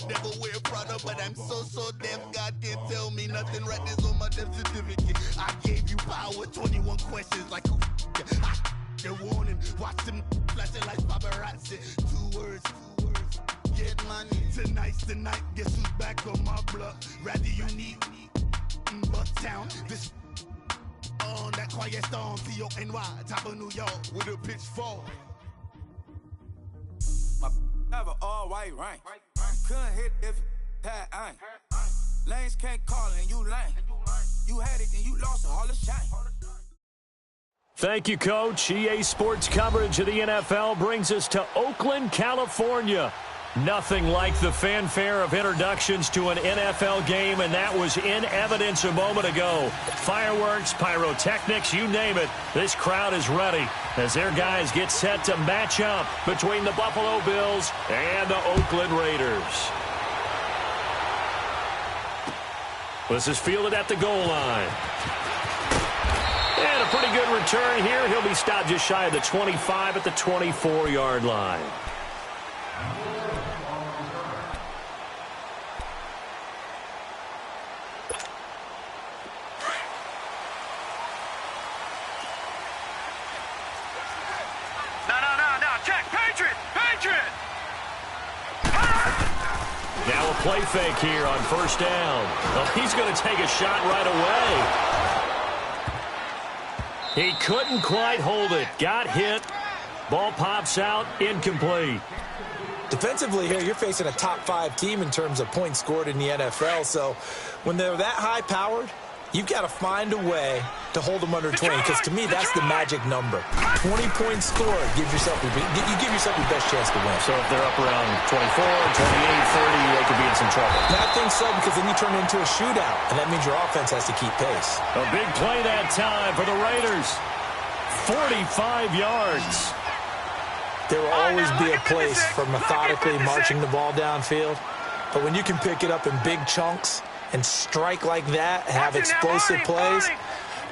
Never wear Prada, but I'm so deaf. God can't tell me nothing. Right there's on my death certificate. I gave you power, 21 questions like who the warning. Watch them flashing like paparazzi. Two words. Get money. Tonight's the night. Guess who's back on my block? Rather unique. Bucktown. This on that quiet storm. C-O-N-Y. Top of New York with a pitchfork. My have an all-white rank. Couldn't hit if it had ain't. Lanes can't call and you lame. You had it and you lost it, all the shame. Thank you, Coach. EA Sports coverage of the NFL brings us to Oakland, California. Nothing like the fanfare of introductions to an NFL game, and that was in evidence a moment ago. Fireworks, pyrotechnics, you name it. This crowd is ready as their guys get set to match up between the Buffalo Bills and the Oakland Raiders. This is fielded at the goal line. And a pretty good return here. He'll be stopped just shy of the 25 at the 24-yard line. No. Check. Patriot. Now a play fake here on first down. Well, he's going to take a shot right away. He couldn't quite hold it. Got hit. Ball pops out. Incomplete. Defensively here, you're facing a top-5 team in terms of points scored in the NFL. So when they're that high-powered, you've got to find a way to hold them under 20, because to me, that's the magic number. 20 points scored, you give yourself your best chance to win. So if they're up around 24, 28, 30, they could be in some trouble. And I think so, because then you turn it into a shootout, and that means your offense has to keep pace. A big play that time for the Raiders. 45 yards. There will always be a place for methodically marching the ball downfield, but when you can pick it up in big chunks and strike like that, have explosive plays,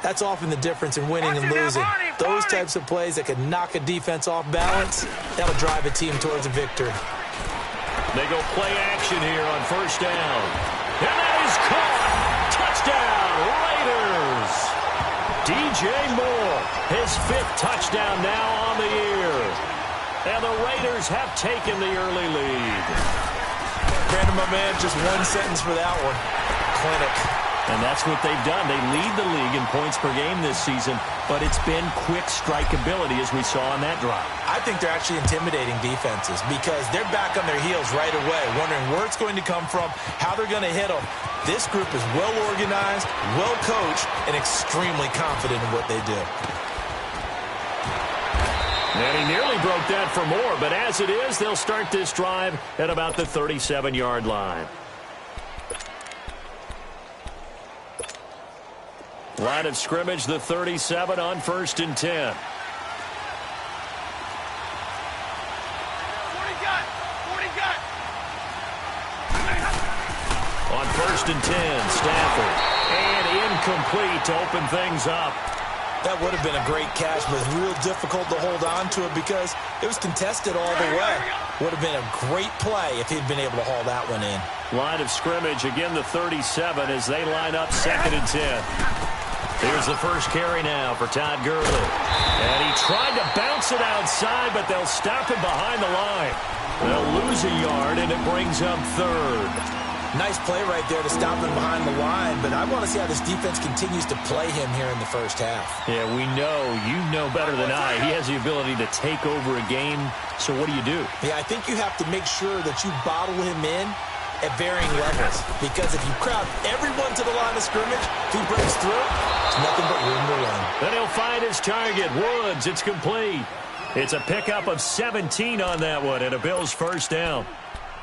that's often the difference in winning and losing. Those types of plays that can knock a defense off balance, that'll drive a team towards a victory. They go play action here on first down. And that is caught. Touchdown, Raiders. DJ Moore, his 5th touchdown now on the year. And the Raiders have taken the early lead. Brandon, my man, just one sentence for that one. Clinic. And that's what they've done. They lead the league in points per game this season, but it's been quick strikeability as we saw on that drive. I think they're actually intimidating defenses because they're back on their heels right away, wondering where it's going to come from, how they're going to hit them. This group is well organized, well coached, and extremely confident in what they do. And he nearly broke that for more, but as it is, they'll start this drive at about the 37-yard line. Line of scrimmage, the 37 on 1st and 10. On 1st and 10, Stafford. And incomplete to open things up. That would have been a great catch, but real difficult to hold on to it because it was contested all the way. Would have been a great play if he'd been able to haul that one in. Line of scrimmage, again the 37 as they line up 2nd and 10. Here's the first carry now for Todd Gurley. And he tried to bounce it outside, but they'll stop him behind the line. They'll lose a yard, and it brings up 3rd. Nice play right there to stop him behind the line, but I want to see how this defense continues to play him here in the first half. Yeah, we know. You know better than I. He has the ability to take over a game, so what do you do? Yeah, I think you have to make sure that you bottle him in at varying levels, because if you crowd everyone to the line of scrimmage, if he breaks through, it's nothing but room to run. Then he'll find his target, Woods. It's complete. It's a pickup of 17 on that one, and a Bills first down.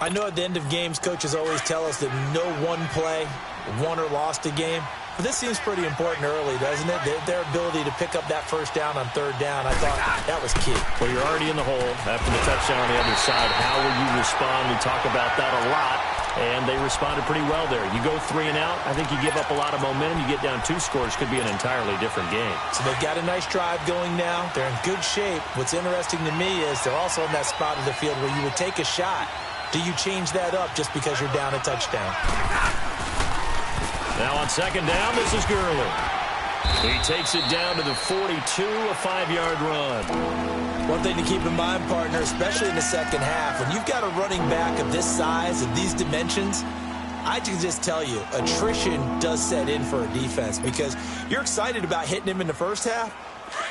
I know at the end of games, coaches always tell us that no one play won or lost a game. But this seems pretty important early, doesn't it? Their ability to pick up that first down on 3rd down, I thought that was key. Well, you're already in the hole after the touchdown on the other side. How will you respond? We talk about that a lot, and they responded pretty well there. You go 3 and out, I think you give up a lot of momentum. You get down 2 scores, could be an entirely different game. So they've got a nice drive going now. They're in good shape. What's interesting to me is they're also in that spot of the field where you would take a shot do you change that up just because you're down a touchdown? Now on second down, this is Gurley. He takes it down to the 42, a 5-yard run. One thing to keep in mind, partner, especially in the second half, when you've got a running back of this size and these dimensions, I can just tell you, attrition does set in for a defense because you're excited about hitting him in the first half.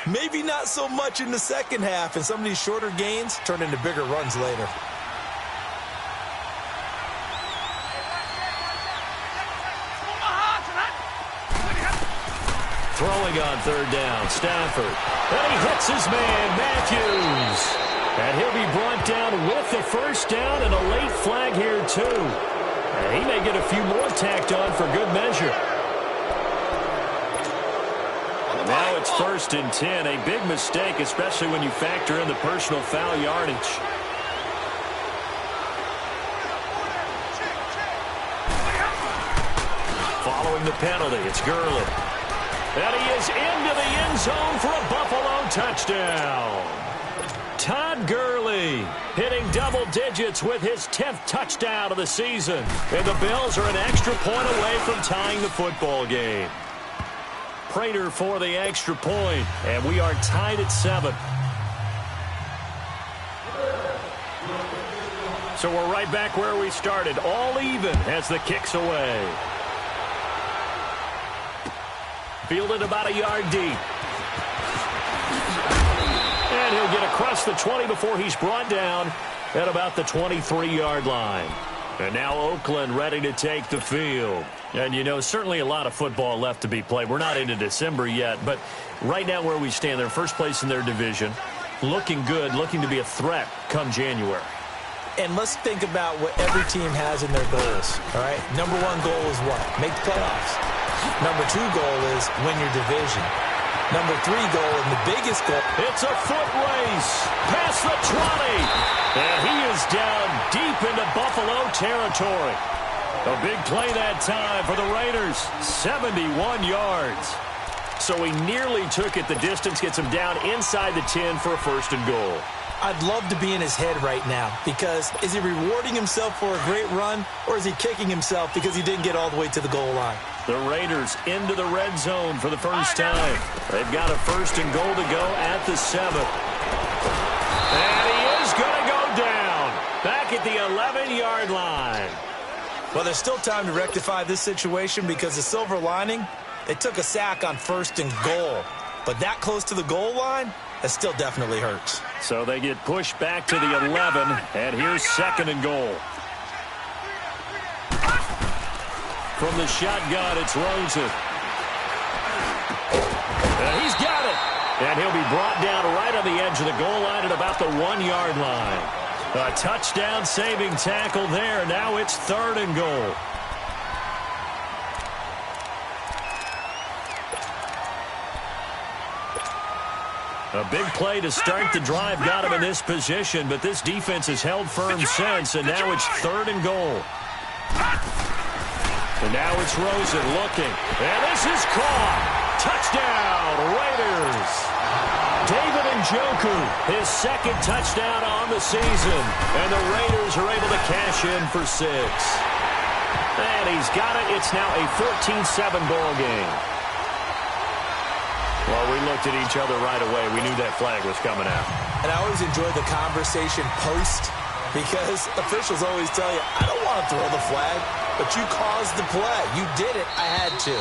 Maybe not so much in the second half, and some of these shorter gains turn into bigger runs later. Throwing on third down, Stafford. And he hits his man, Matthews. And he'll be brought down with the first down and a late flag here, too. And he may get a few more tacked on for good measure. Now it's 1st and 10. A big mistake, especially when you factor in the personal foul yardage. Following the penalty, it's Gurley. And he is into the end zone for a Buffalo touchdown. Todd Gurley hitting double digits with his 10th touchdown of the season. And the Bills are an extra point away from tying the football game. Prater for the extra point, and we are tied at 7. So we're right back where we started, all even as the kick's away. Fielded about a yard deep. And he'll get across the 20 before he's brought down at about the 23-yard line. And now Oakland ready to take the field. And, you know, certainly a lot of football left to be played. We're not into December yet, but right now where we stand, they're first place in their division. Looking good, looking to be a threat come January. And let's think about what every team has in their goals, all right? Number 1 goal is what? Make the playoffs. Number 2 goal is win your division. Number 3 goal, and the biggest goal. It's a foot race past the 20. And he is down deep into Buffalo territory. A big play that time for the Raiders. 71 yards. So he nearly took it the distance, gets him down inside the 10 for a 1st and goal. I'd love to be in his head right now because is he rewarding himself for a great run or is he kicking himself because he didn't get all the way to the goal line? The Raiders into the red zone for the first time. They've got a 1st and goal to go at the 7. And he is going to go down back at the 11-yard line. Well, there's still time to rectify this situation because the silver lining, they took a sack on 1st and goal. But that close to the goal line, that still definitely hurts. So they get pushed back to the 11, and here's 2nd and goal. From the shotgun, it's Rosen. And he's got it. And he'll be brought down right on the edge of the goal line at about the 1-yard line. A touchdown-saving tackle there. Now it's 3rd and goal. A big play to start the drive got him in this position, but this defense has held firm since, and now it's 3rd and goal. And now it's Rosen looking, and this is caught. Touchdown, Raiders. David Njoku, his 2nd touchdown on the season, and the Raiders are able to cash in for 6. And he's got it. It's now a 14-7 ball game. Well, we looked at each other right away. We knew that flag was coming out. And I always enjoy the conversation post because officials always tell you, I don't want to throw the flag, but you caused the play. You did it. I had to.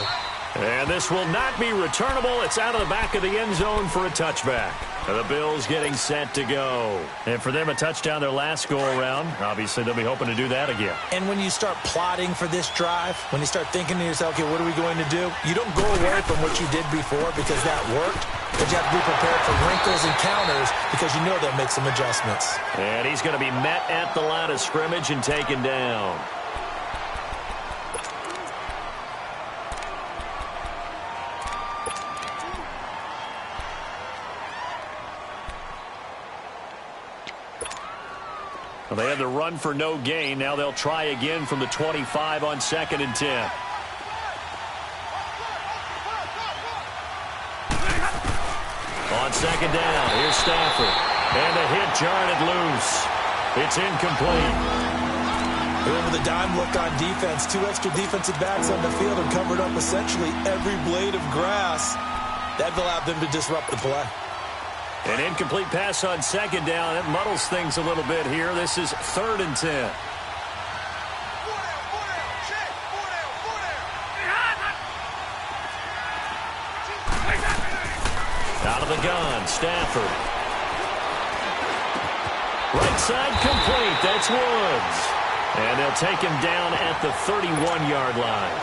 And this will not be returnable. It's out of the back of the end zone for a touchback. And the Bills getting set to go. And for them, a touchdown their last go-around. Obviously, they'll be hoping to do that again. And when you start plotting for this drive, when you start thinking to yourself, okay, what are we going to do? You don't go away from what you did before because that worked. But you have to be prepared for wrinkles and counters because you know they'll make some adjustments. And he's going to be met at the line of scrimmage and taken down. Well, they had the run for no gain. Now they'll try again from the 25 on 2nd and 10. On 2nd down, here's Stafford. And the hit jarred it loose. It's incomplete. They went with a dime look on defense. 2 extra defensive backs on the field and covered up essentially every blade of grass. That allowed them to disrupt the play. An incomplete pass on second down. It muddles things a little bit here. This is 3rd and 10. Out of the gun, Stafford. Right side complete. That's Woods. And they'll take him down at the 31-yard line.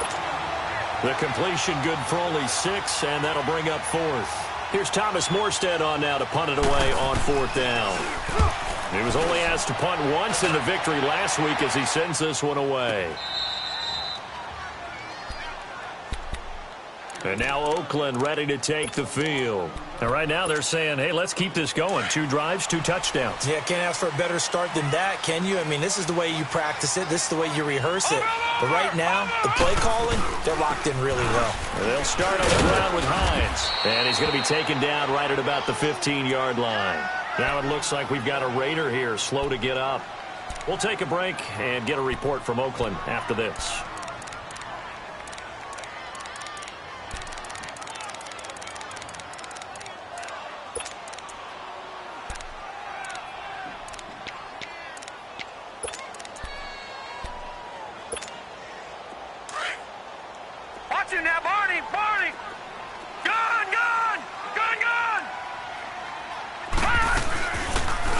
The completion good for only 6, and that'll bring up 4th. Here's Thomas Morstead on now to punt it away on 4th down. He was only asked to punt once in the victory last week as he sends this one away. And now Oakland ready to take the field. And right now they're saying, hey, let's keep this going. 2 drives, 2 touchdowns. Yeah, can't ask for a better start than that, can you? I mean, this is the way you practice it. This is the way you rehearse it. But right now, the play calling, they're locked in really well. And they'll start on the ground with Hines. And he's going to be taken down right at about the 15-yard line. Now it looks like we've got a Raider here, slow to get up. We'll take a break and get a report from Oakland after this.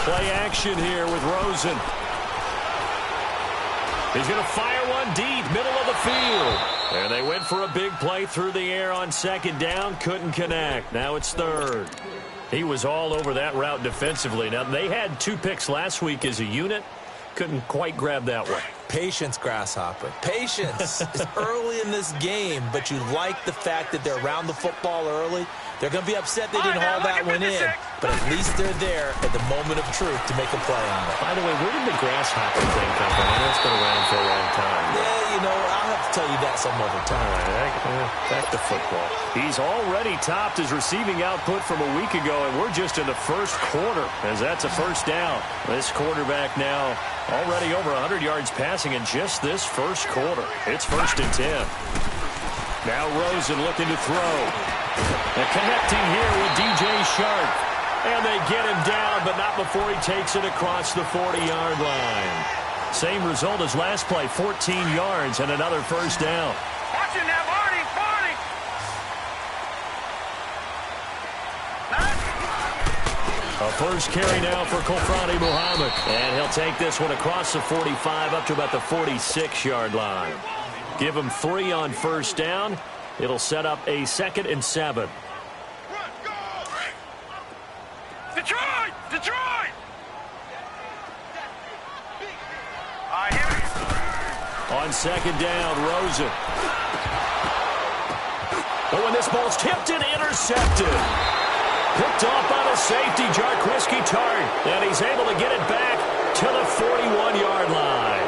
Play action here with Rosen. He's going to fire one deep, middle of the field. And they went for a big play through the air on 2nd down. Couldn't connect. Now it's 3rd. He was all over that route defensively. Now, they had 2 picks last week as a unit. Couldn't quite grab that one. Patience, Grasshopper. Patience. It's early in this game, but you like the fact that they're around the football early. They're going to be upset they didn't haul that one in, but at least they're there at the moment of truth to make a play on it. By the way, where did the Grasshopper thing come from? I know it's been around for a long time. Yeah, you know, I'll have to tell you that some other time. All right, back to football. He's already topped his receiving output from a week ago, and we're just in the 1st quarter, as that's a 1st down. This quarterback now already over 100 yards passing in just this 1st quarter. It's 1st and 10. Now Rosen looking to throw. And connecting here with DJ Shark. And they get him down, but not before he takes it across the 40-yard line. Same result as last play, 14 yards and another 1st down. Watching that, Marty. A 1st carry now for Kofrani Muhammad. And he'll take this one across the 45 up to about the 46-yard line. Give him 3 on 1st down. It'll set up a 2nd and 7. Detroit! On 2nd down, Rosen. Oh, and this ball's tipped and intercepted. Picked off by the safety, Jarquiski Tart. And he's able to get it back to the 41-yard line.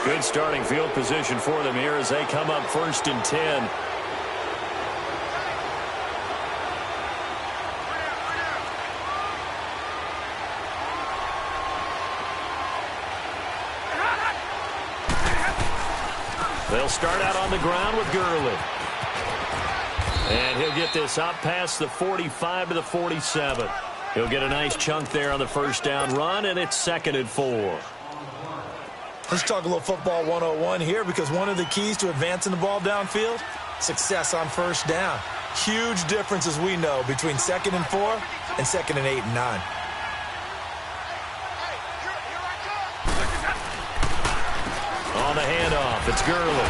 Good starting field position for them here as they come up 1st and 10. They'll start out on the ground with Gurley. And he'll get this up past the 45 to the 47. He'll get a nice chunk there on the 1st down run, and it's 2nd and 4. Let's talk a little football 101 here, because one of the keys to advancing the ball downfield, success on 1st down. Huge difference, as we know, between 2nd and 4 and 2nd and 8 and 9. On the handoff, it's Gurley.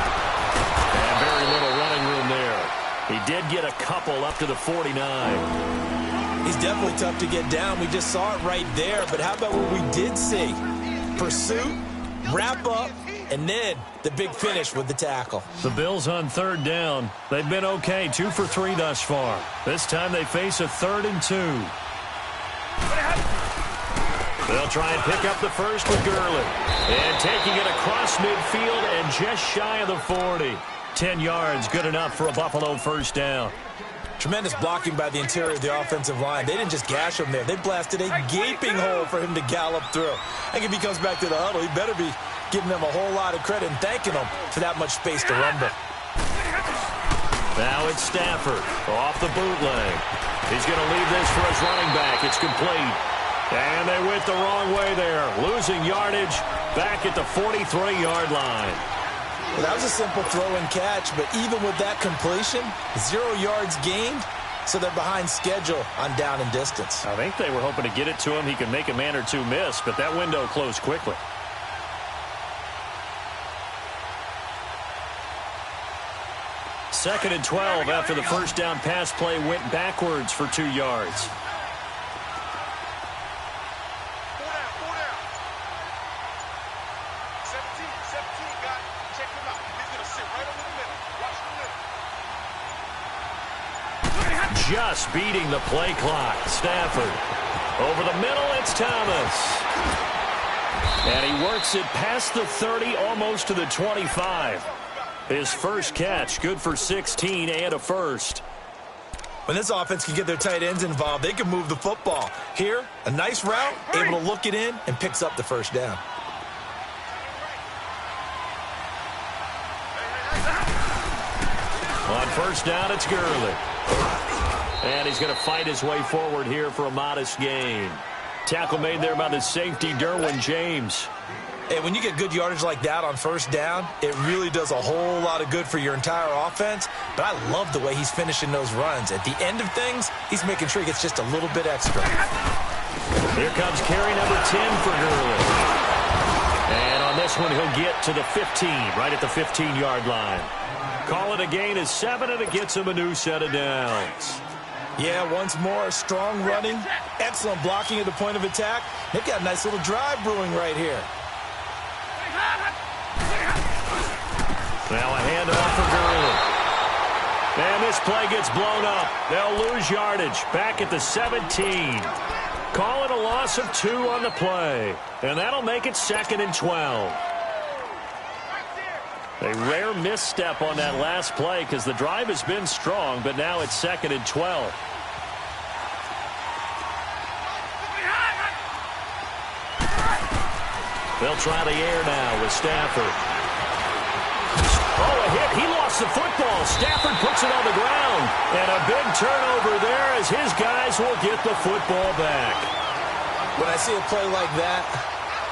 And very little running room there. He did get a couple up to the 49. He's definitely tough to get down. We just saw it right there. But how about what we did see? Pursuit, wrap up, and then the big finish with the tackle. The Bills on 3rd down. They've been okay, 2 for 3 thus far. This time they face a 3rd and 2. They'll try and pick up the 1st with Gurley. And taking it across midfield and just shy of the 40. 10 yards, good enough for a Buffalo 1st down. Tremendous blocking by the interior of the offensive line. They didn't just gash him there. They blasted a gaping hole for him to gallop through. I think if he comes back to the huddle, he better be giving them a whole lot of credit and thanking them for that much space to rumble. Now it's Stafford off the bootleg. He's going to leave this for his running back. It's complete. And they went the wrong way there. Losing yardage back at the 43-yard line. Well, that was a simple throw and catch, but even with that completion, 0 yards gained, so they're behind schedule on down and distance. I think they were hoping to get it to him. He could make a man or two miss, but that window closed quickly. Second and 12 after the first down pass play went backwards for 2 yards. Just beating the play clock. Stafford. Over the middle, it's Thomas. And he works it past the 30, almost to the 25. His first catch, good for 16 and a first. When this offense can get their tight ends involved, they can move the football. Here, a nice route, able to look it in, and picks up the first down. On first down, it's Gurley. And he's going to fight his way forward here for a modest gain. Tackle made there by the safety, Derwin James. Hey, when you get good yardage like that on first down, it really does a whole lot of good for your entire offense. But I love the way he's finishing those runs. At the end of things, he's making sure he gets just a little bit extra. Here comes carry number 10 for Gurley. And on this one, he'll get to the 15, right at the 15-yard line. Call it a gain of 7, and it gets him a new set of downs. Yeah, once more, strong running, excellent blocking at the point of attack. They've got a nice little drive brewing right here. Now a handoff for Gurley. And this play gets blown up. They'll lose yardage back at the 17. Call it a loss of 2 on the play. And that'll make it 2nd and 12. A rare misstep on that last play because the drive has been strong, but now it's 2nd and 12. They'll try the air now with Stafford. Oh, a hit. He lost the football. Stafford puts it on the ground. And a big turnover there as his guys will get the football back. When I see a play like that,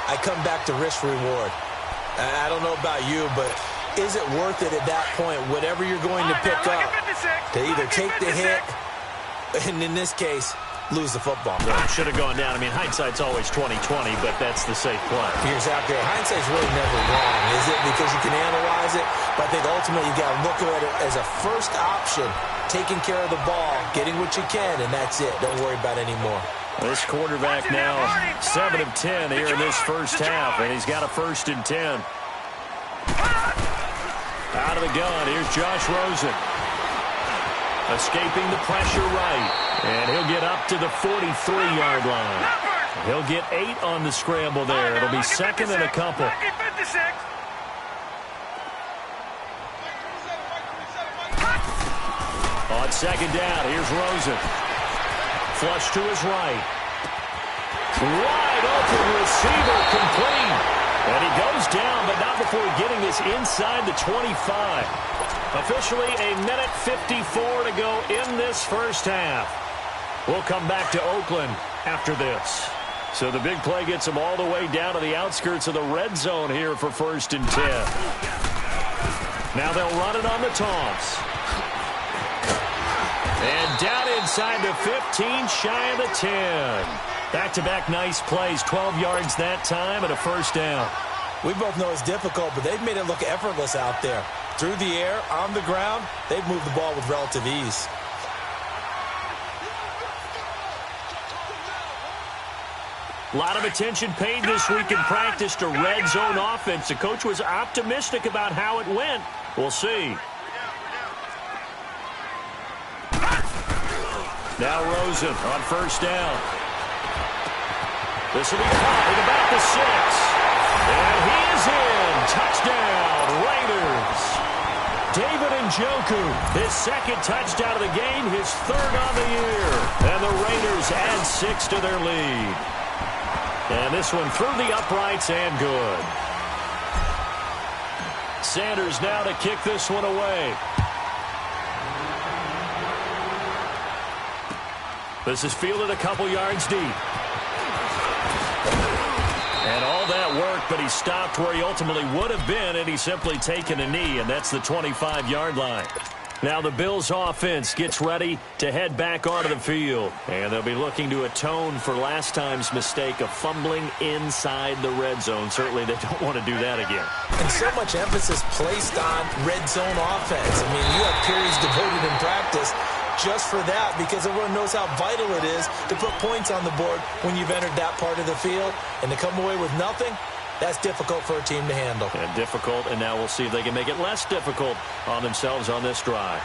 I come back to risk-reward. I don't know about you, but is it worth it at that point, whatever you're going to pick up, to either take the hit, and in this case, lose the football? Should have gone down. I mean, hindsight's always 20/20, but that's the safe play. You're exactly right. Hindsight's really never wrong, is it? Because you can analyze it, but I think ultimately you got to look at it as a first option, taking care of the ball, getting what you can, and that's it. Don't worry about it anymore. This quarterback now 7 of 10 here in this first half, and he's got a 1st and 10. Out of the gun, here's Josh Rosen. Escaping the pressure right. And he'll get up to the 43-yard line. He'll get 8 on the scramble there. It'll be 2nd and a couple. On 2nd down, here's Rosen. Flush to his right. Wide open receiver complete. And he goes down, but not before getting this inside the 25. Officially a minute 54 to go in this first half. We'll come back to Oakland after this. So the big play gets them all the way down to the outskirts of the red zone here for 1st and 10. Now they'll run it on the toss. And down inside the 15, shy of the 10. Back-to-back nice plays, 12 yards that time and a 1st down. We both know it's difficult, but they've made it look effortless out there. Through the air, on the ground, they've moved the ball with relative ease. A lot of attention paid this week in practice to red zone offense. The coach was optimistic about how it went. We'll see. Now Rosen on 1st down. This will be caught at about the 6. And he is in. Touchdown, Raiders. David Njoku, his second touchdown of the game, his third on the year. And the Raiders add 6 to their lead. And this one through the uprights and good. Sanders now to kick this one away. This is fielded a couple yards deep. And all that work, but he stopped where he ultimately would have been, and he's simply taken a knee, and that's the 25-yard line. Now the Bills' offense gets ready to head back onto the field, and they'll be looking to atone for last time's mistake of fumbling inside the red zone. Certainly they don't want to do that again. And so much emphasis placed on red zone offense. I mean, you have periods devoted in practice just for that, because everyone knows how vital it is to put points on the board when you've entered that part of the field. And to come away with nothing, that's difficult for a team to handle. And difficult, and now we'll see if they can make it less difficult on themselves on this drive.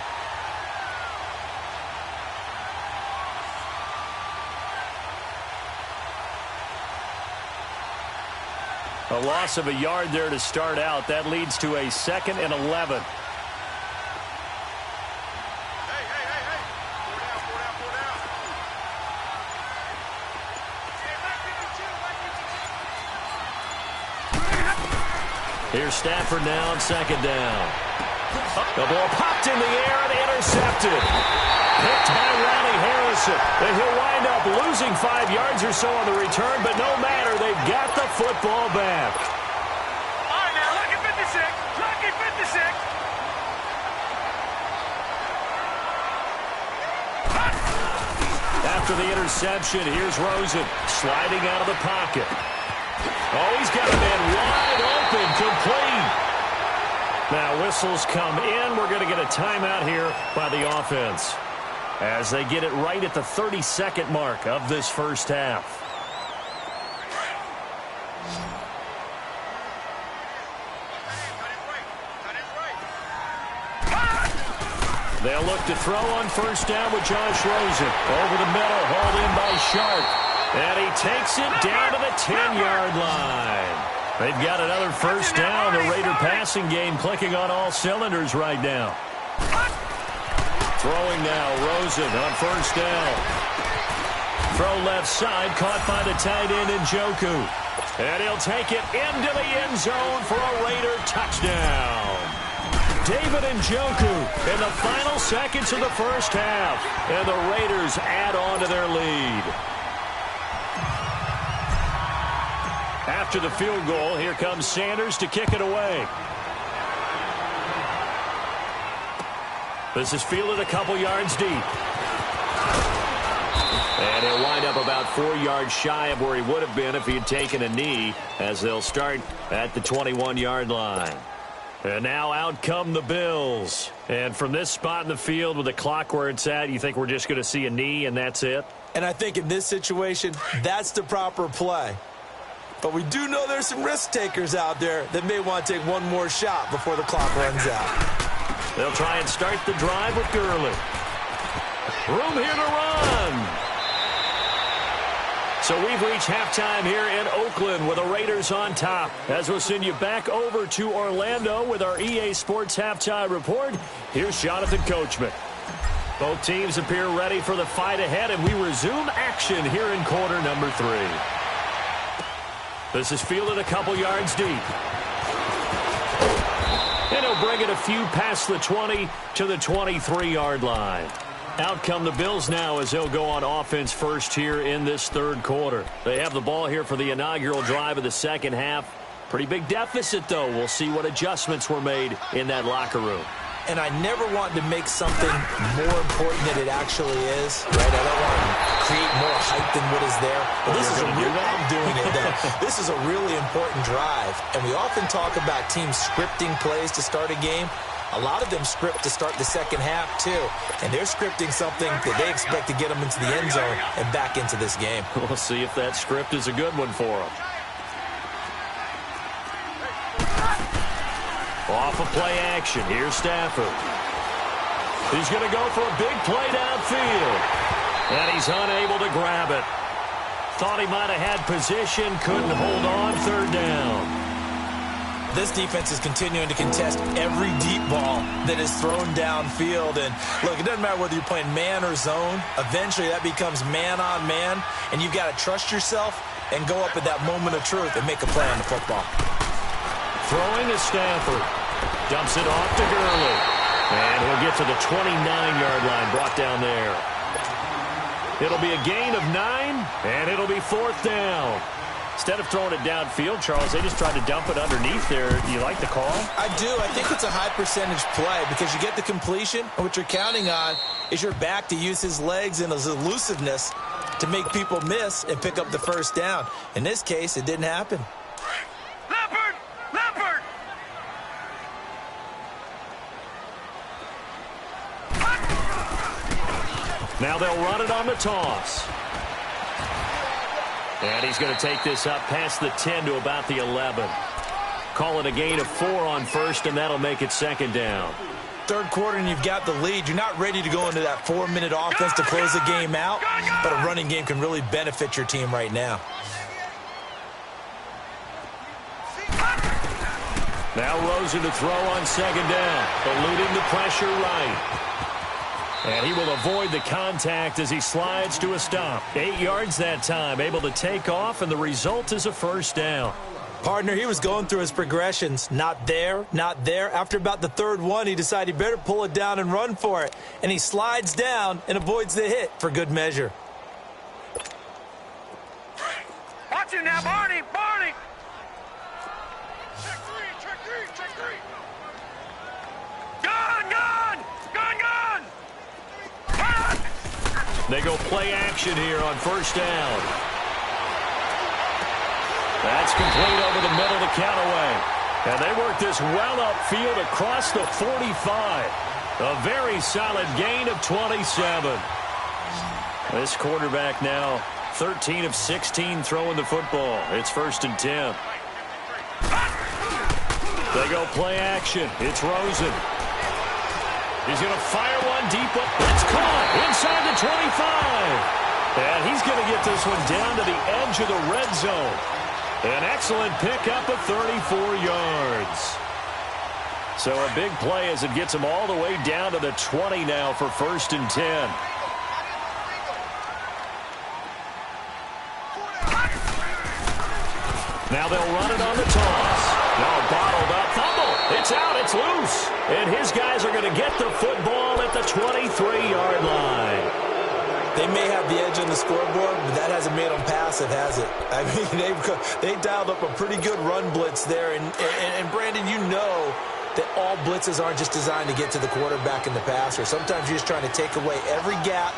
A loss of a yard there to start out. That leads to a 2nd and 11. Here's Stafford now on 2nd down. The ball popped in the air and intercepted. Picked by Ronnie Harrison. And he'll wind up losing 5 yards or so on the return, but no matter, they've got the football back. All right, now, look at 56. Look at 56. After the interception, here's Rosen sliding out of the pocket. Oh, he's got a man wide open, complete. Now whistles come in. We're going to get a timeout here by the offense as they get it right at the 32nd mark of this first half. They'll look to throw on first down with Josh Rosen. Over the middle, hauled in by Sharp. And he takes it down to the 10-yard line. They've got another first down. The Raider passing game clicking on all cylinders right now. Throwing now, Rosen on first down. Throw left side, caught by the tight end Njoku. And he'll take it into the end zone for a Raider touchdown. David Njoku in the final seconds of the first half. And the Raiders add on to their lead. After the field goal, here comes Sanders to kick it away. This is fielded a couple yards deep. And he'll wind up about 4 yards shy of where he would have been if he had taken a knee, as they'll start at the 21-yard line. And now out come the Bills. And from this spot in the field with the clock where it's at, you think we're just going to see a knee and that's it? And I think in this situation, that's the proper play. But we do know there's some risk takers out there that may want to take one more shot before the clock runs out. They'll try and start the drive with Gurley. Room here to run. So we've reached halftime here in Oakland with the Raiders on top. As we'll send you back over to Orlando with our EA Sports Halftime Report, here's Jonathan Coachman. Both teams appear ready for the fight ahead, and we resume action here in quarter number 3. This is fielded a couple yards deep. And he'll bring it a few past the 20 to the 23-yard line. Out come the Bills now as they'll go on offense first here in this third quarter. They have the ball here for the inaugural drive of the second half. Pretty big deficit, though. We'll see what adjustments were made in that locker room. And I never want to make something more important than it actually is, right? I don't want to create more hype than what is there. But this is a real, I'm doing it then. This is a really important drive. And we often talk about teams scripting plays to start a game. A lot of them script to start the second half, too. And they're scripting something that they expect to get them into the end zone and back into this game. We'll see if that script is a good one for them. Off of play action, here's Stafford. He's going to go for a big play downfield. And he's unable to grab it. Thought he might have had position, couldn't hold on, third down. This defense is continuing to contest every deep ball that is thrown downfield. And, look, it doesn't matter whether you're playing man or zone. Eventually, that becomes man-on-man, and you've got to trust yourself and go up at that moment of truth and make a play on the football. Throwing is Stafford. Dumps it off to Gurley. And he'll get to the 29-yard line, brought down there. It'll be a gain of 9, and it'll be 4th down. Instead of throwing it downfield, Charles, they just tried to dump it underneath there. Do you like the call? I do. I think it's a high-percentage play because you get the completion, and what you're counting on is your back to use his legs and his elusiveness to make people miss and pick up the first down. In this case, it didn't happen. Leopard! Leopard! Now they'll run it on the toss. And he's going to take this up past the 10 to about the 11. Call it a gain of 4 on first, and that'll make it 2nd down. Third quarter and you've got the lead. You're not ready to go into that 4-minute offense to close the game out, but a running game can really benefit your team right now. Now Rosen to throw on 2nd down, eluding the pressure right. And he will avoid the contact as he slides to a stop. 8 yards that time, able to take off, and the result is a first down. Partner, he was going through his progressions. Not there, not there. After about the 3rd one, he decided he better pull it down and run for it. And he slides down and avoids the hit for good measure. Watch it now, Barney! Barney! Check 3! Gun! They go play action here on first down. That's complete over the middle to Callaway. And they work this well upfield across the 45. A very solid gain of 27. This quarterback now 13 of 16 throwing the football. It's 1st and 10. They go play action. It's Rosen. He's going to fire one deep up. It's caught inside the 25. And he's going to get this one down to the edge of the red zone. An excellent pickup of 34 yards. So a big play as it gets him all the way down to the 20 now for 1st and 10. Now they'll run it on the toss. Now bottled up. Fumble. It's out. It's loose. And his guys are going to get the football at the 23-yard line. They may have the edge on the scoreboard, but that hasn't made them passive, has it? I mean, they dialed up a pretty good run blitz there. And Brandon, you know that all blitzes aren't just designed to get to the quarterback and the passer. Sometimes you're just trying to take away every gap,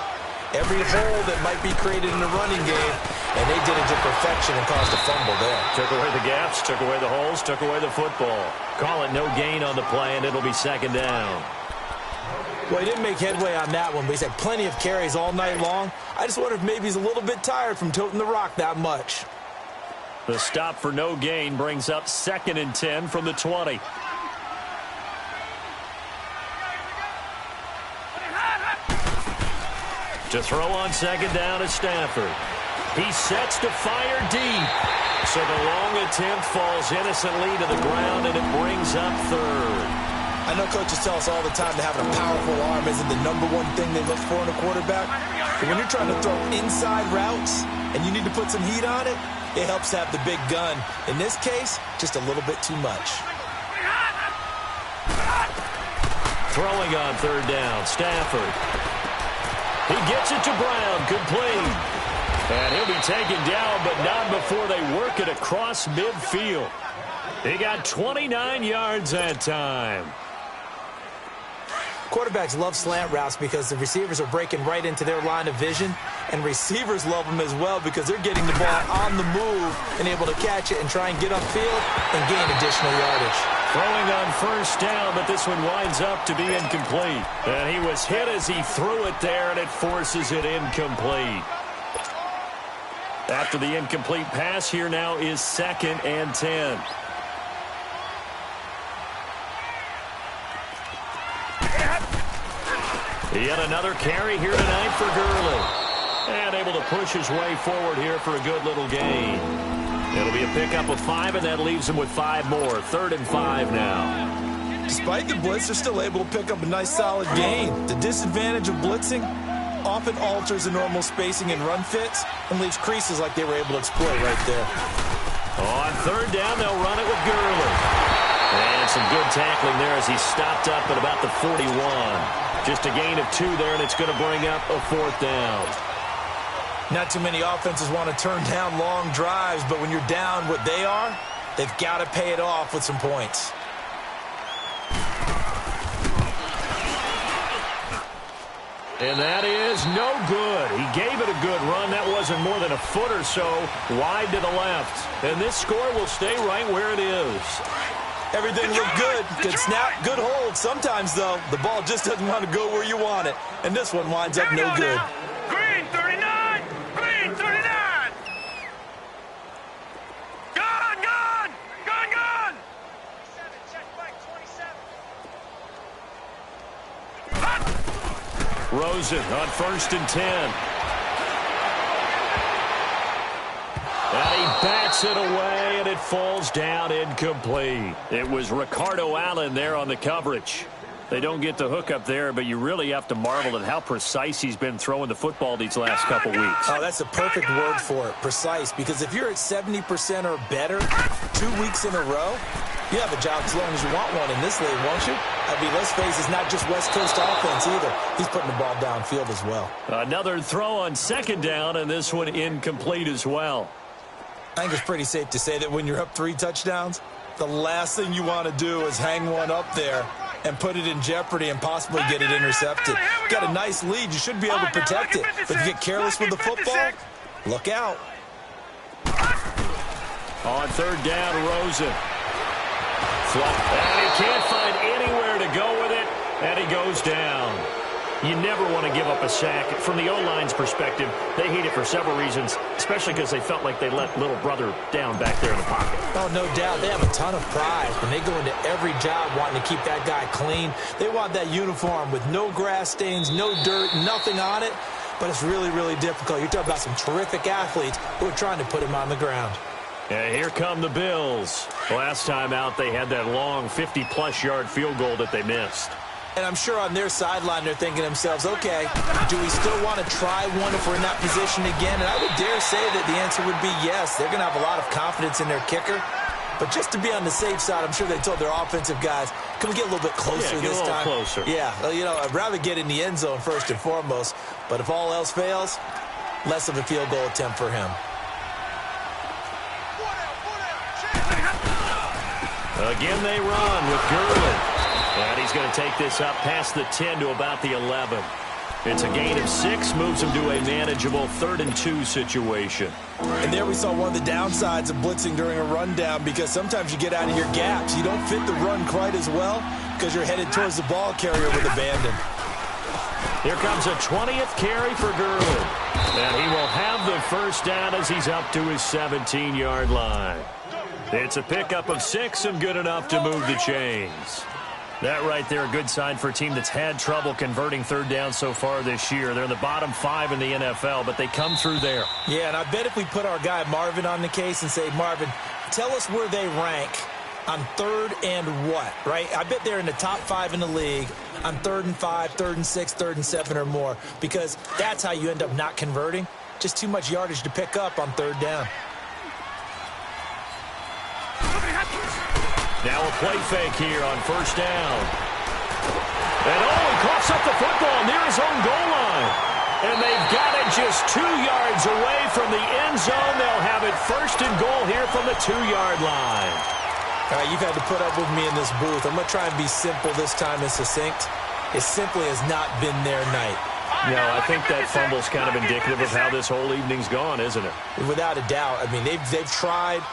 every hole that might be created in the running game, and they did it to perfection and caused a fumble there. Took away the gaps, took away the holes, took away the football. Call it no gain on the play, and it'll be 2nd down. Well, he didn't make headway on that one, but he's had plenty of carries all night long. I just wonder if maybe he's a little bit tired from toting the rock that much. The stop for no gain brings up 2nd and 10 from the 20. To throw on 2nd down is Stafford. He sets to fire deep. So the long attempt falls innocently to the ground, and it brings up 3rd. I know coaches tell us all the time that having a powerful arm isn't the #1 thing they look for in a quarterback. But when you're trying to throw inside routes and you need to put some heat on it, it helps to have the big gun. In this case, just a little bit too much. Throwing on 3rd down, Stafford. He gets it to Brown, complete. And he'll be taken down, but not before they work it across midfield. He got 29 yards that time. Quarterbacks love slant routes because the receivers are breaking right into their line of vision, and receivers love them as well because they're getting the ball on the move and able to catch it and try and get upfield and gain additional yardage. Throwing on 1st down, but this one winds up to be incomplete. And he was hit as he threw it there, and it forces it incomplete. After the incomplete pass, here now is 2nd and 10. Yet another carry here tonight for Gurley. And able to push his way forward here for a good little gain. It'll be a pickup of 5, and that leaves them with 5 more. 3rd and 5 now. Despite the blitz, they're still able to pick up a nice, solid gain. The disadvantage of blitzing often alters the normal spacing and run fits and leaves creases like they were able to exploit right there. On 3rd down, they'll run it with Gurley. And some good tackling there as he stopped up at about the 41. Just a gain of 2 there, and it's going to bring up a 4th down. Not too many offenses want to turn down long drives, but when you're down what they are, they've got to pay it off with some points. And that is no good. He gave it a good run. That wasn't more than a foot or so wide to the left. And this score will stay right where it is. Everything looked good. Good snap, good hold. Sometimes, though, the ball just doesn't want to go where you want it. And this one winds up no good. Green 39! Green 39! Gone! Gone! Gone! Gone! 27, check back 27. Rosen on 1st and 10. And he bats it away, and it falls down incomplete. It was Ricardo Allen there on the coverage. They don't get the hook up there, but you really have to marvel at how precise he's been throwing the football these last couple weeks. Oh, that's a perfect word for it, precise, because if you're at 70% or better 2 weeks in a row, you have a job as long as you want one in this league, won't you? I mean, let's face it, it's not just West Coast offense either. He's putting the ball downfield as well. Another throw on 2nd down, and this one incomplete as well. I think it's pretty safe to say that when you're up 3 touchdowns, the last thing you want to do is hang one up there and put it in jeopardy and possibly get it intercepted. Got a nice lead. You should be able to protect it. But if you get careless with the football, look out. On 3rd down, Rosen. And he can't find anywhere to go with it, and he goes down. You never want to give up a sack. From the O-line's perspective, they hate it for several reasons, especially because they felt like they let little brother down back there in the pocket. Oh, no doubt. They have a ton of pride when they go into every job wanting to keep that guy clean. They want that uniform with no grass stains, no dirt, nothing on it. But it's really, really difficult. You're talking about some terrific athletes who are trying to put him on the ground. And here come the Bills. Last time out, they had that long 50-plus yard field goal that they missed. And I'm sure on their sideline they're thinking to themselves, okay, do we still want to try one if we're in that position again? And I would dare say that the answer would be yes. They're going to have a lot of confidence in their kicker. But just to be on the safe side, I'm sure they told their offensive guys, can we get a little bit closer this time? Closer. Yeah, well, you know, I'd rather get in the end zone first and foremost. But if all else fails, less of a field goal attempt for him. Again, they run with Gurley. And he's going to take this up past the 10 to about the 11. It's a gain of 6, moves him to a manageable 3rd and 2 situation. And there we saw one of the downsides of blitzing during a rundown, because sometimes you get out of your gaps. You don't fit the run quite as well because you're headed towards the ball carrier with abandon. Here comes a 20th carry for Gurley. And he will have the 1st down as he's up to his 17-yard line. It's a pickup of 6 and good enough to move the chains. That right there, a good sign for a team that's had trouble converting 3rd down so far this year. They're in the bottom 5 in the NFL, but they come through there. Yeah, and I bet if we put our guy Marvin on the case and say, Marvin, tell us where they rank on 3rd and what, right? I bet they're in the top 5 in the league on 3rd and 5, 3rd and 6, 3rd and 7 or more, because that's how you end up not converting. Just too much yardage to pick up on 3rd down. Now a play fake here on 1st down. And he coughs up the football near his own goal line. And they've got it just 2 yards away from the end zone. They'll have it 1st and goal here from the 2-yard line. All right, you've had to put up with me in this booth. I'm going to try and be simple this time and succinct. It simply has not been their night. No, I think that fumble's kind of indicative of how this whole evening's gone, isn't it? Without a doubt. I mean, they've tried,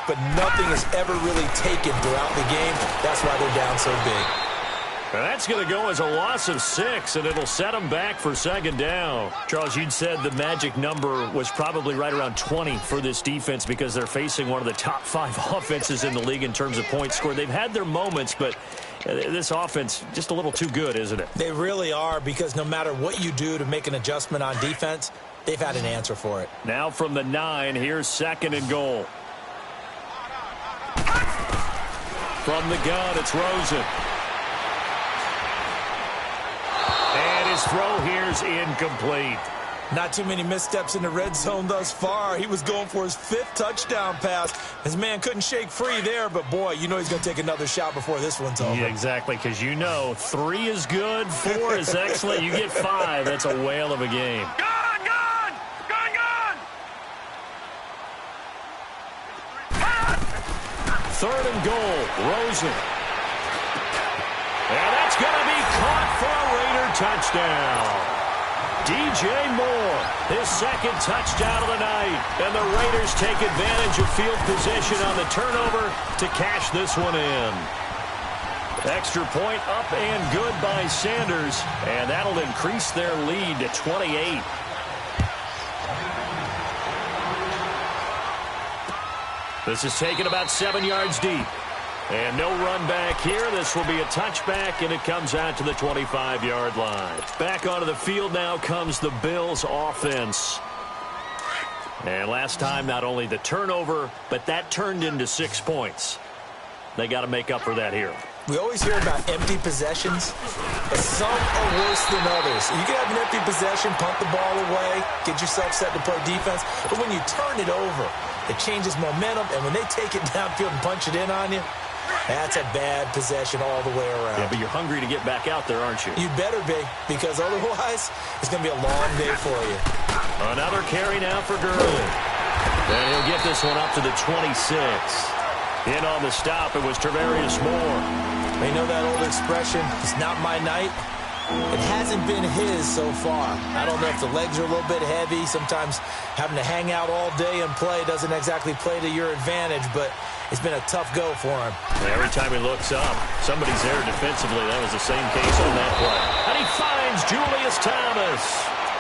but nothing has ever really taken throughout the game. That's why they're down so big. And that's going to go as a loss of 6, and it'll set them back for 2nd down. Charles, you'd said the magic number was probably right around 20 for this defense because they're facing one of the top 5 offenses in the league in terms of points scored. They've had their moments, but this offense just a little too good, isn't it? They really are, because no matter what you do to make an adjustment on defense, they've had an answer for it. Now from the 9, here's 2nd and goal. From the gun, it's Rosen. And his throw here's incomplete. Not too many missteps in the red zone thus far. He was going for his 5th touchdown pass. His man couldn't shake free there, but boy, you know he's going to take another shot before this one's over. Yeah, exactly, because you know 3 is good, 4 is excellent. You get 5, that's a whale of a game. Gun, gun! Gun, gun! 3rd and goal, Rosen. And that's going to be caught for a Raider touchdown. DJ Moore, his 2nd touchdown of the night. And the Raiders take advantage of field position on the turnover to cash this one in. Extra point up and good by Sanders. And that'll increase their lead to 28. This is taken about 7 yards deep. And no run back here. This will be a touchback, and it comes out to the 25-yard line. Back onto the field now comes the Bills' offense. And last time, not only the turnover, but that turned into 6 points. They got to make up for that here. We always hear about empty possessions, but some are worse than others. You can have an empty possession, punt the ball away, get yourself set to play defense, but when you turn it over, it changes momentum, and when they take it downfield and punch it in on you, that's a bad possession all the way around. Yeah, but you're hungry to get back out there, aren't you? You better be, because otherwise, it's going to be a long day for you. Another carry now for Gurley. And he'll get this one up to the 26. In on the stop, it was Tarvarius Moore. You know that old expression, it's not my night? It hasn't been his so far. I don't know if the legs are a little bit heavy. Sometimes having to hang out all day and play doesn't exactly play to your advantage, but it's been a tough go for him. Every time he looks up, somebody's there defensively. That was the same case on that play. And he finds Julius Thomas.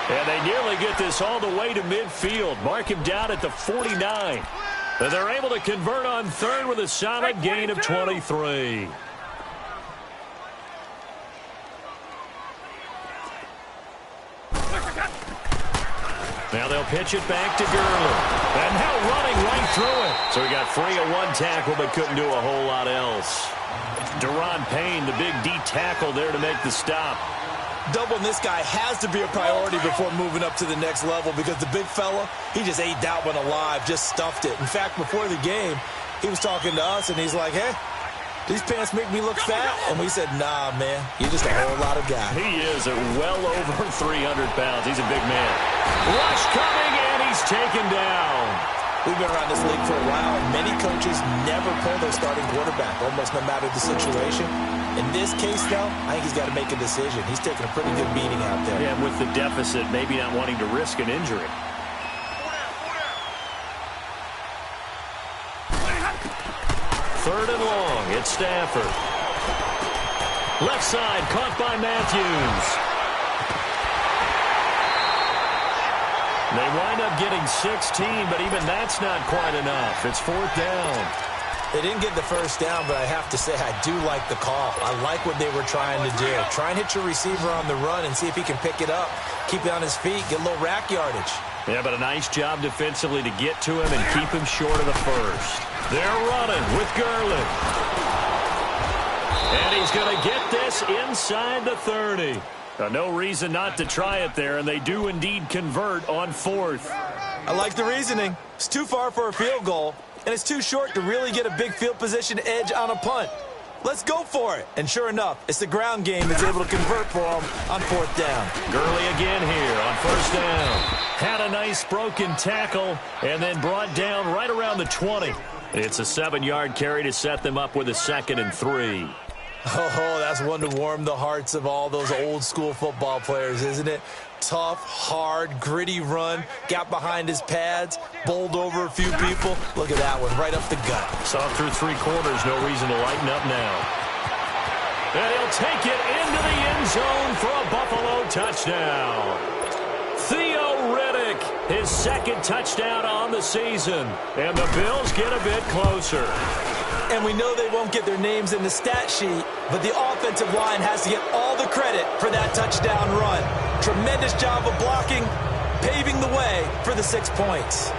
And they nearly get this all the way to midfield. Mark him down at the 49. And they're able to convert on 3rd with a solid gain of 23. Now they'll pitch it back to Gurley. And now running right through it. So he got free of 1 tackle but couldn't do a whole lot else. Deron Payne, the big D tackle there to make the stop. Doubling this guy has to be a priority before moving up to the next level because the big fella, he just ate that one alive, just stuffed it. In fact, before the game, he was talking to us, and he's like, hey, these pants make me look fat? And we said, nah, man, you're just a whole lot of guy. He is at well over 300 pounds. He's a big man. Rush coming, and he's taken down. We've been around this league for a while, and many coaches never pull their starting quarterback, almost no matter the situation. In this case, though, I think he's got to make a decision. He's taking a pretty good beating out there. Yeah, with the deficit, maybe not wanting to risk an injury. Third and long, it's Stafford. Left side, caught by Matthews. They wind up getting 16, but even that's not quite enough. It's 4th down. They didn't get the first down, but I have to say I do like the call. I like what they were trying to do. Try and hit your receiver on the run and see if he can pick it up, keep it on his feet, get a little rack yardage. Yeah, but a nice job defensively to get to him and keep him short of the first. They're running with Gurley. And he's going to get this inside the 30. No reason not to try it there, and they do indeed convert on 4th. I like the reasoning. It's too far for a field goal, and it's too short to really get a big field position edge on a punt. Let's go for it. And sure enough, it's the ground game that's able to convert for him on 4th down. Gurley again here on 1st down. Had a nice broken tackle and then brought down right around the 20. It's a 7-yard carry to set them up with a 2nd and 3. Oh, that's one to warm the hearts of all those old-school football players, isn't it? Tough, hard, gritty run, got behind his pads, bowled over a few people. Look at that one, right up the gut. Saw through 3 quarters, no reason to lighten up now. And he'll take it into the end zone for a Buffalo touchdown. Theo Riddick, his 2nd touchdown on the season. And the Bills get a bit closer. And we know they won't get their names in the stat sheet, but the offensive line has to get all the credit for that touchdown run. Tremendous job of blocking, paving the way for the 6 points.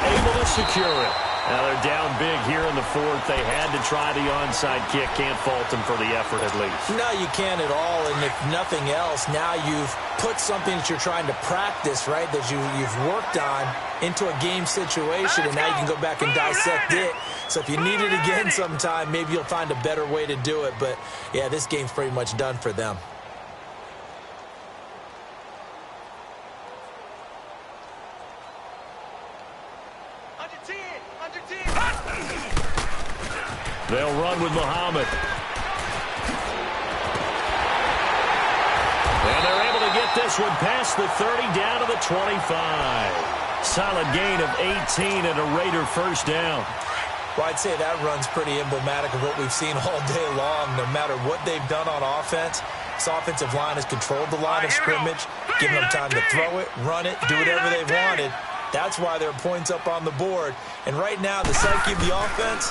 able to secure it. Now they're down big here in the fourth. They had to try the onside kick. Can't fault them for the effort at least. No, you can't at all. And if nothing else, now you've put something that you're trying to practice, right, that you've worked on into a game situation, and now you can go back and dissect it. So if you need it again sometime, maybe you'll find a better way to do it. But, yeah, this game's pretty much done for them. They'll run with Muhammad. And they're able to get this one past the 30 down to the 25. Solid gain of 18 and a Raider first down. Well, I'd say that run's pretty emblematic of what we've seen all day long. No matter what they've done on offense, this offensive line has controlled the line of scrimmage, giving them time to throw it, run it, do whatever they wanted. That's why there are points up on the board. And right now, the psyche of the offense,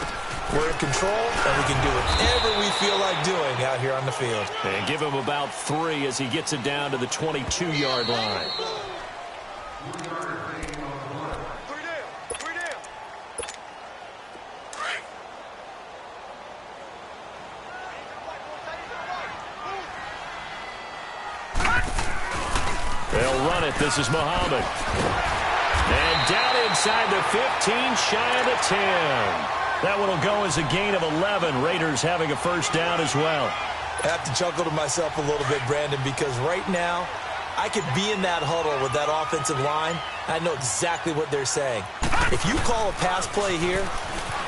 we're in control, and we can do whatever we feel like doing out here on the field. And give him about 3 as he gets it down to the 22-yard line. They'll run it. This is Muhammad. And down inside the 15, shy of the 10. That one will go as a gain of 11. Raiders having a first down as well. I have to chuckle to myself a little bit, Brandon, because right now I could be in that huddle with that offensive line. I know exactly what they're saying. If you call a pass play here,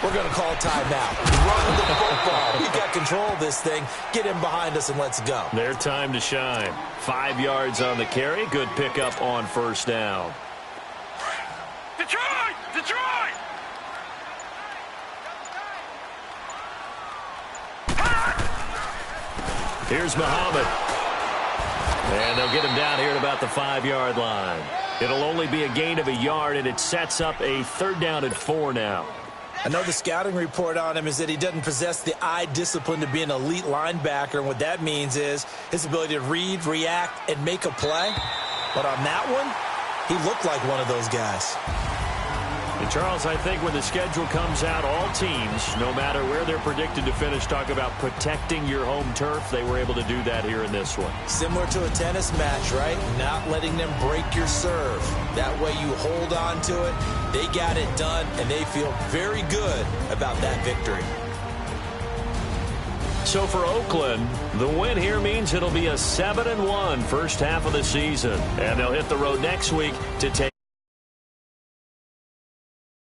we're going to call timeout. Run the football. We've got control of this thing. Get him behind us and let's go. Their time to shine. 5 yards on the carry. Good pickup on first down. Detroit! Detroit! Here's Muhammad. And they'll get him down here at about the 5-yard line. It'll only be a gain of a yard, and it sets up a 3rd down and 4 now. I know the scouting report on him is that he doesn't possess the eye discipline to be an elite linebacker, and what that means is his ability to read, react, and make a play. But on that one, he looked like one of those guys. And Charles, I think when the schedule comes out, all teams, no matter where they're predicted to finish, talk about protecting your home turf. They were able to do that here in this one. Similar to a tennis match, right? Not letting them break your serve. That way you hold on to it. They got it done, and they feel very good about that victory. So for Oakland, the win here means it'll be a 7-1 first half of the season. And they'll hit the road next week to take